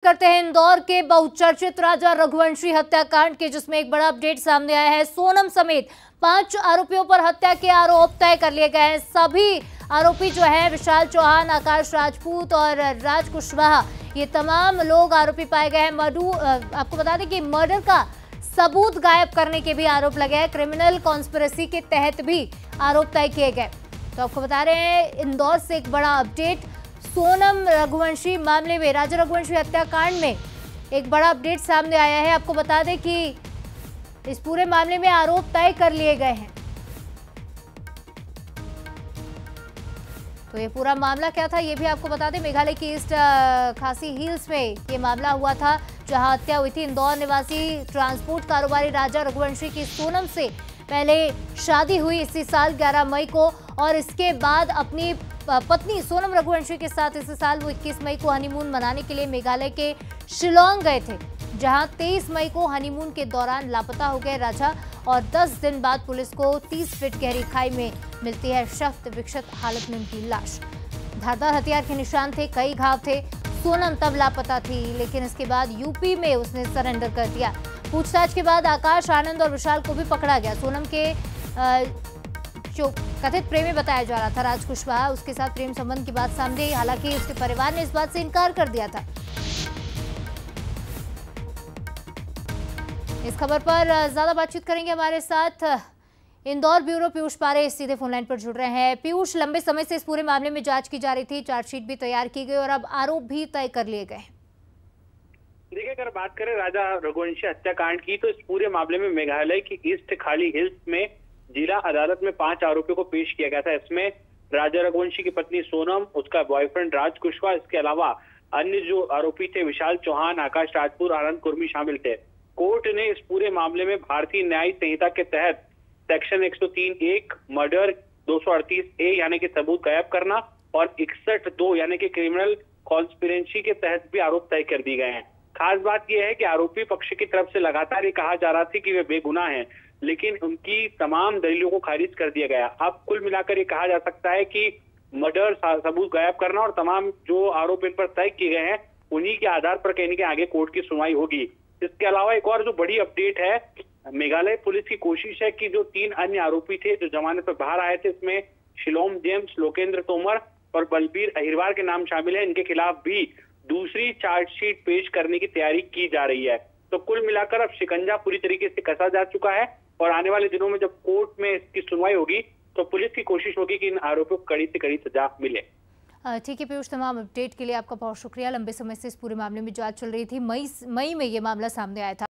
करते हैं इंदौर के बहुचर्चित राजा रघुवंशी हत्याकांड के, जिसमें एक बड़ा अपडेट सामने आया है। सोनम समेत 5 आरोपियों पर हत्या के आरोप तय कर लिए गए हैं। सभी आरोपी जो है विशाल चौहान, आकाश राजपूत और राज कुशवाहा, ये तमाम लोग आरोपी पाए गए हैं। आपको बता दें कि मर्डर का सबूत गायब करने के भी आरोप लगे हैं। क्रिमिनल कॉन्स्पिरेसी के तहत भी आरोप तय किए गए। तो आपको बता रहे हैं इंदौर से एक बड़ा अपडेट। सोनम रघुवंशी मामले में, राजा रघुवंशी हत्याकांड में एक बड़ा अपडेट सामने आया है। आपको बता दें कि इस पूरे मामले में आरोप तय कर लिए गए हैं। तो ये पूरा मामला क्या था ये भी आपको बता दें। मेघालय की ईस्ट खासी हिल्स में ये मामला हुआ था, जहां हत्या हुई थी। इंदौर निवासी ट्रांसपोर्ट कारोबारी राजा रघुवंशी की सोनम से पहले शादी हुई इसी साल 11 मई को, और इसके बाद अपनी पत्नी सोनम रघुवंशी के साथ इसी साल वो 21 मई को हनीमून मनाने के लिए मेघालय के शिलोंग गए थे, जहां 23 मई को हनीमून के दौरान लापता हो गए राजा। और 10 दिन बाद पुलिस को 30 फीट गहरी खाई में मिलती है क्षत विक्षत हालत में उनकी लाश। धारदार हथियार के निशान थे, कई घाव थे। सोनम तब लापता थी, लेकिन इसके बाद यूपी में उसने सरेंडर कर दिया। पूछताछ के बाद आकाश, आनंद और विशाल को भी पकड़ा गया। सोनम के जो कथित प्रेमी बताया जा रहा था राज कुशवाहा, उसके साथ प्रेम संबंध की बात सामने आई। हालांकि उसके परिवार ने इस बात से इनकार कर दिया था। इस खबर पर ज्यादा बातचीत करेंगे हमारे साथ इंदौर ब्यूरो पीयूष पारे सीधे फोनलाइन पर जुड़ रहे हैं। पीयूष, लंबे समय से इस पूरे मामले में जांच की जा रही थी, चार्जशीट भी तैयार की गई और अब आरोप भी तय कर लिए गए। देखिए, अगर बात करें राजा रघुवंशी हत्याकांड की, तो इस पूरे मामले में मेघालय की ईस्ट खाली हिल्स में जिला अदालत में 5 आरोपियों को पेश किया गया था। इसमें राजा रघुवंशी की पत्नी सोनम, उसका बॉयफ्रेंड राज कुशवाहा, इसके अलावा अन्य जो आरोपी थे विशाल चौहान, आकाश राजपूत, आनंद कुर्मी शामिल थे। कोर्ट ने इस पूरे मामले में भारतीय न्याय संहिता के तहत सेक्शन 103(1) मर्डर, 238(a) यानी कि सबूत गायब करना, और 61(2) यानी कि क्रिमिनल कॉन्स्पिरेसी के तहत भी आरोप तय कर दिए गए हैं। खास बात यह है कि आरोपी पक्ष की तरफ से लगातार ये कहा जा रहा था कि वे बेगुनाह हैं, लेकिन उनकी तमाम दलीलों को खारिज कर दिया गया। अब कुल मिलाकर ये कहा जा सकता है कि मर्डर, सबूत गायब करना और तमाम जो आरोप इन पर तय किए गए हैं, उन्हीं के आधार पर कहीं के आगे कोर्ट की सुनवाई होगी। इसके अलावा एक और जो बड़ी अपडेट है, मेघालय पुलिस की कोशिश है कि जो 3 अन्य आरोपी थे जो जमानत पर बाहर आए थे, इसमें शिलोम जेम्स, लोकेंद्र तोमर और बलबीर अहिरवार के नाम शामिल है। इनके खिलाफ भी दूसरी चार्जशीट पेश करने की तैयारी की जा रही है। तो कुल मिलाकर अब शिकंजा पूरी तरीके से कसा जा चुका है, और आने वाले दिनों में जब कोर्ट में इसकी सुनवाई होगी तो पुलिस की कोशिश होगी कि इन आरोपियों को कड़ी से कड़ी सजा मिले। ठीक है पीयूष, तमाम अपडेट के लिए आपका बहुत शुक्रिया। लंबे समय से इस पूरे मामले में जांच चल रही थी। मई में ये मामला सामने आया था।